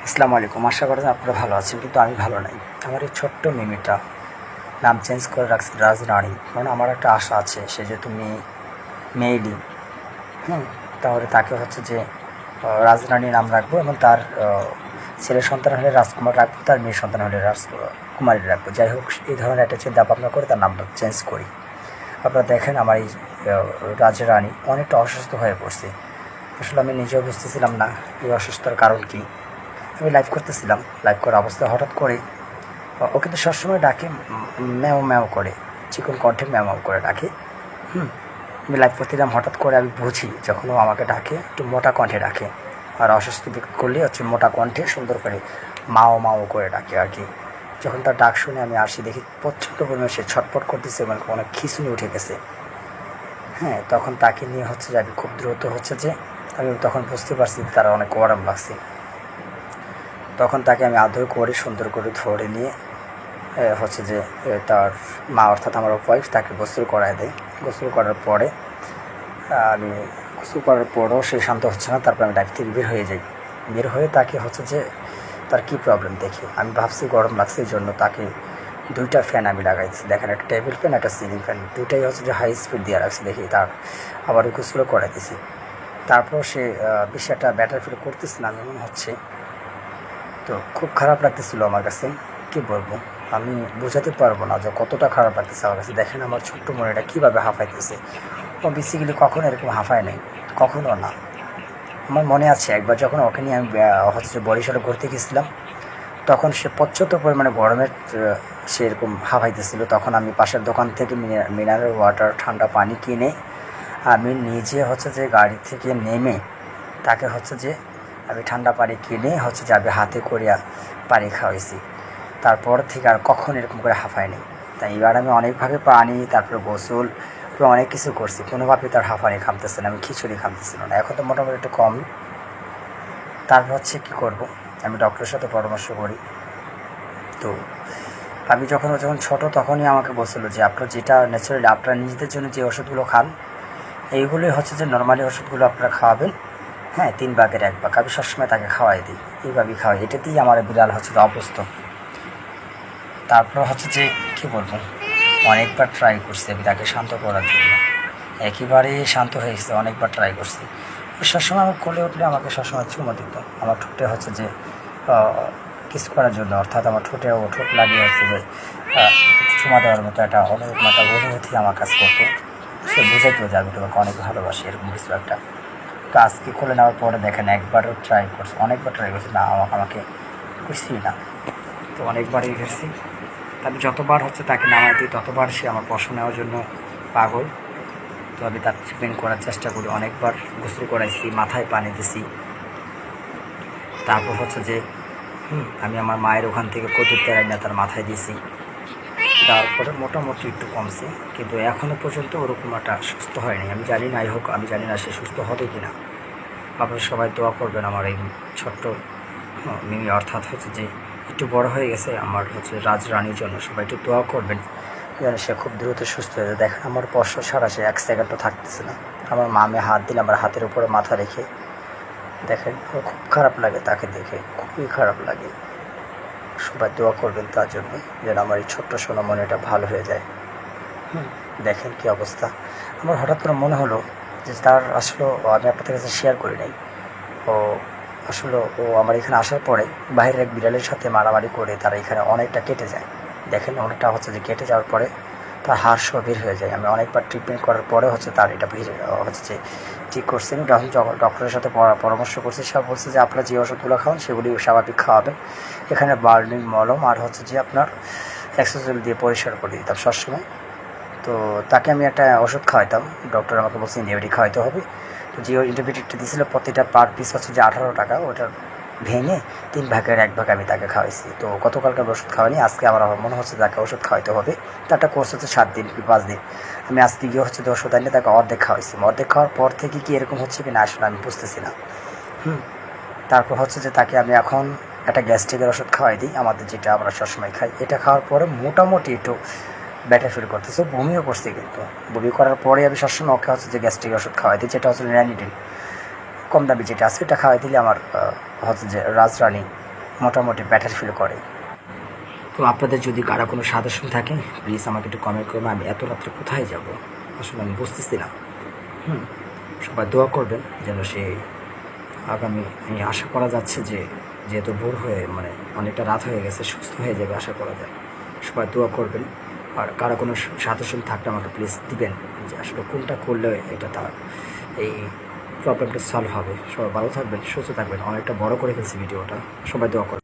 আসসালামু আলাইকুম। আশা করি আপনারা ভালো আছেন, কিন্তু আমি ভালো নাই। আমার এই ছোট্ট মিমিটা নাম চেঞ্জ করে রাখছি রাজরানী, কারণ আমার একটা আশা আছে সে যেহেতু মেয়েলি, তাহলে তাকে হচ্ছে যে রাজরানী নাম রাখবো, এবং তার ছেলের সন্তান হলে রাজকুমার রাখবো, তার মেয়ের সন্তান হলে রাজকুমারী রাখবো। যাই হোক, এই ধরনের একটা চিন্তা ভাবনা করে তার নামটা চেঞ্জ করি। আপনারা দেখেন আমার এই রাজরানী অনেকটা অসুস্থ হয়ে পড়ছে। আসলে আমি নিজেও বুঝতেছিলাম না এই অসুস্থতার কারণ কী। আমি লাইভ করতেছিলাম, লাইভ করার অবস্থায় হঠাৎ করে ও কিন্তু সবসময় ডাকে ম্যাও ম্যাও করে, চিকন কণ্ঠে ম্যাও ম্যাও করে ডাকে। আমি লাইভ করতেছিলাম, হঠাৎ করে আমি বুঝি যখন ও আমাকে ডাকে একটু মোটা কণ্ঠে ডাকে, আর অসুস্থ করলে হচ্ছে মোটা কণ্ঠে সুন্দর করে মাও মাও করে ডাকে আর কি। যখন তার ডাক শুনে আমি আসি, দেখি প্রচণ্ড পরিমাণে সে ছটফট করতেছে এবং অনেক খিঁচুনি উঠে গেছে। তখন তাকে নিয়ে হচ্ছে যে আমি খুব দ্রুত হচ্ছে যে আমি তখন বুঝতে পারছি তার অনেক গরম লাগছে। তখন তাকে আমি আদর করে সুন্দর করে ধরে নিয়ে হচ্ছে যে তার মা অর্থাৎ আমার ওয়াইফ তাকে গোসল করায় দেয়। গোসল করার পরে আমি গোসল করার পরও সে শান্ত হচ্ছে না। তারপর আমি লাইফ থেকে বের হয়ে যাই। বের হয়ে তাকে হচ্ছে যে তার কী প্রবলেম দেখি, আমি ভাবছি গরম লাগছে, এই জন্য তাকে দুইটা ফ্যান আমি লাগাইছি। দেখেন, একটা টেবিল ফ্যান, একটা সিলিং ফ্যান, দুইটাই হচ্ছে যে হাই স্পিড দিয়ে রাখছি। দেখি তার আবার গোসলও করে দিছি। তারপর সে বেশি একটা ব্যাটার ফিল করতেছে না এমন হচ্ছে। তো খুব খারাপ লাগতেছিলো আমার কাছে, কী বলবো, আমি বোঝাতে পারবো না যে কতটা খারাপ লাগতেছে আমার কাছে। দেখেন আমার ছোট্ট মনেটা কীভাবে হাঁফাইতেছে। ও বেসিক্যালি কখনো এরকম হাঁফায় নেই, কখনো না। আমার মনে আছে একবার যখন ওকে নিয়ে আমি হচ্ছে বরিশালে ঘুরতে গেছিলাম, তখন সে প্রচণ্ড পরিমাণে গরমের সে এরকম হাঁফাইতেছিল। তখন আমি পাশের দোকান থেকে মিনারেল ওয়াটার ঠান্ডা পানি কিনে আমি নিজে হচ্ছে যে গাড়ি থেকে নেমে তাকে হচ্ছে যে আমি ঠান্ডা পানি কিনে হচ্ছে যে আমি হাতে করিয়া পানি খাওয়াইছি। তারপর থেকে আর কখন এরকম করে হাঁফায়নি। তাই এবার আমি অনেকভাবে পানি, তারপরে গোসল, অনেক কিছু করছি, কোনোভাবেই তার হাঁফানি খামতেছে না, আমি খিচুড়ি খামতেছিল না। এখন তো মোটামুটি একটু কম। তারপর হচ্ছে কী করব, আমি ডক্টরের সাথে পরামর্শ করি। তো আমি যখন ছোটো তখনই আমাকে বলছিল যে আপনার যেটা ন্যাচারালি আপনারা নিজেদের জন্য যে ওষুধগুলো খান, এইগুলোই হচ্ছে যে নর্মালি ওষুধগুলো আপনারা খাওয়াবেন। 3 ভাগের 1 ভাগ আমি সবসময় তাকে খাওয়াই দিই, এইভাবেই খাওয়াই। এটাতেই আমার বিড়াল হচ্ছে অভ্যস্ত। তারপর হচ্ছে যে কী বলবো, অনেকবার ট্রাই করছি আমি তাকে শান্ত করার জন্য, একেবারেই শান্ত হয়ে গেছে। অনেকবার ট্রাই করছি। সবসময় আমার কোলে উঠলে আমাকে সবসময় চুমো দিত, আমার ঠোঁটে হচ্ছে যে কিস করার জন্য, অর্থাৎ আমার ঠোঁটে ও ঠোঁট লাগিয়ে হচ্ছে যে চুমা দেওয়ার মতো একটা অনুভূতি আমার কাছ করতো। সে বুঝাইতো যে আমি তোমাকে অনেক ভালোবাসি, এরকম কিছু একটা। তো আজকে খুলে নেওয়ার পরে দেখেন একবারও ট্রাই করছে, অনেকবার ট্রাই করছি না, আমাকে বুঝছি না। তো অনেকবারই গেছি, আমি যতবার হচ্ছে তাকে নামাই দিই ততবার সে আমার পশম নেওয়ার জন্য পাগল। তো আমি তার ট্রিটমেন্ট করার চেষ্টা করি, অনেকবার গোসল করাইছি, মাথায় পানি দিছি। তারপর হচ্ছে যে আমি আমার মায়ের ওখান থেকে কচুর তেল এনে তার মাথায় দিয়েছি। তারপরে মোটামুটি একটু কমছে, কিন্তু এখনও পর্যন্ত ওরকম একটা সুস্থ হয়নি। আমি জানি না, আমি জানি না সে সুস্থ হবে কি না। আপনারা সবাই দোয়া করবেন আমার এই ছোট্ট মিমি, অর্থাৎ হচ্ছে যে একটু বড় হয়ে গেছে আমার হচ্ছে রাজরানীর জন্য। সবাই একটু দোয়া করবেন যেন সে খুব দ্রুত সুস্থ হয়ে যায়। দেখেন আমার স্পর্শ ছাড়া সে 1 সেকেন্ডও থাকতেছে না। আমার মামে হাত দিলে আমার হাতের উপরে মাথা রেখে, দেখেন খুব খারাপ লাগে তাকে দেখে, খুবই খারাপ লাগে। সবাই দোয়া করবেন তার জন্য যেন আমার এই ছোট্ট সোনামণিটা ভালো হয়ে যায়। দেখেন কী অবস্থা। আমার হঠাৎ করে মনে হলো যে তার আসলে আমি আপনাদের কাছে শেয়ার করি নাই। আসলে ও আমার এখানে আসার পরে বাইরের এক বিড়ালের সাথে মারামারি করে তারা এখানে অনেকটা কেটে যায়। দেখেন অনেকটা হচ্ছে যে কেটে যাওয়ার পরে তার হাড় সহ বের হয়ে যায়। আমি অনেকবার ট্রিটমেন্ট করার পরে হচ্ছে তার এটা হচ্ছে যে ঠিক করছে। আমি যখন ডক্টরের সাথে পরামর্শ করছি, সব বলছে যে আপনারা যে ওষুধগুলো খাওয়ান সেগুলি স্বাভাবিক খাওয়াবেন। এখানে বার্নিং মলম আর হচ্ছে যে আপনার এক্সোজেল দিয়ে পরিষ্কার করে দিতাম সবসময়। তো তাকে আমি একটা ওষুধ খাওয়াইতাম, ডক্টর আমাকে বলছে অ্যান্টিবায়োটিক খাওয়াইতে হবে। তো যে অ্যান্টিবায়োটিকটা দিয়েছিল প্রতিটা পার পিস হচ্ছে যে 18 টাকা, ওটা ভেঙে 3 ভাগের 1 ভাগ আমি তাকে খাওয়াইছি। তো গতকালকে ওষুধ খাওয়াইনি, আজকে আমার মনে হচ্ছে তাকে ওষুধ খাওয়াইতে হবে। তারটা কোর্স হচ্ছে 7 দিন কি 5 দিন। আমি আজকে গিয়ে হচ্ছে যে ওষুধ আনিয়ে তাকে অর্ধেক খাওয়াইছি। অর্ধেক খাওয়ার পর থেকে কি এরকম হচ্ছে কি না আসলে আমি বুঝতেছি না। তারপর হচ্ছে যে তাকে আমি এখন একটা গ্যাস্ট্রিকের ওষুধ খাওয়াই দিই, আমাদের যেটা আমরা সবসময় খাই। এটা খাওয়ার পরে মোটামুটি একটু ব্যাটার ফিল করতেছে, বমিও করছে। কিন্তু বমি করার পরে আমি সবসময় ওকে হচ্ছে যে গ্যাস্ট্রিক ওষুধ খাওয়াই দিই, যেটা হচ্ছে র্যানিডিন, কম দামি যেটা আছে, এটা খাওয়াই দিলে আমার হচ্ছে যে রাজরানী মোটামুটি ব্যাটার ফিল করে। তো আপনাদের যদি কারো কোনো সাজেশন থাকে প্লিজ আমাকে একটু কমেন্ট করবেন। আমি এত রাত্রে কোথায় যাব আসলে আমি বুঝতেছি না। সবাই দোয়া করবেন যেন সে আগামী আশা করা যাচ্ছে যে যেহেতু ভোর হয়ে মানে অনেকটা রাত হয়ে গেছে, সুস্থ হয়ে যাবে আশা করা যায়। সবাই দোয়া করবেন। আর কারো কোনো সাজেশন থাকলে আমাকে প্লিজ দিবেন যে আসলে কোনটা করলে এটা তার এই প্রবলেমটা সলভ হবে। সবাই ভালো থাকবেন, সুস্থ থাকবেন। অনেকটা বড় করে ফেলছি ভিডিওটা, সবাই দোয়া করবেন।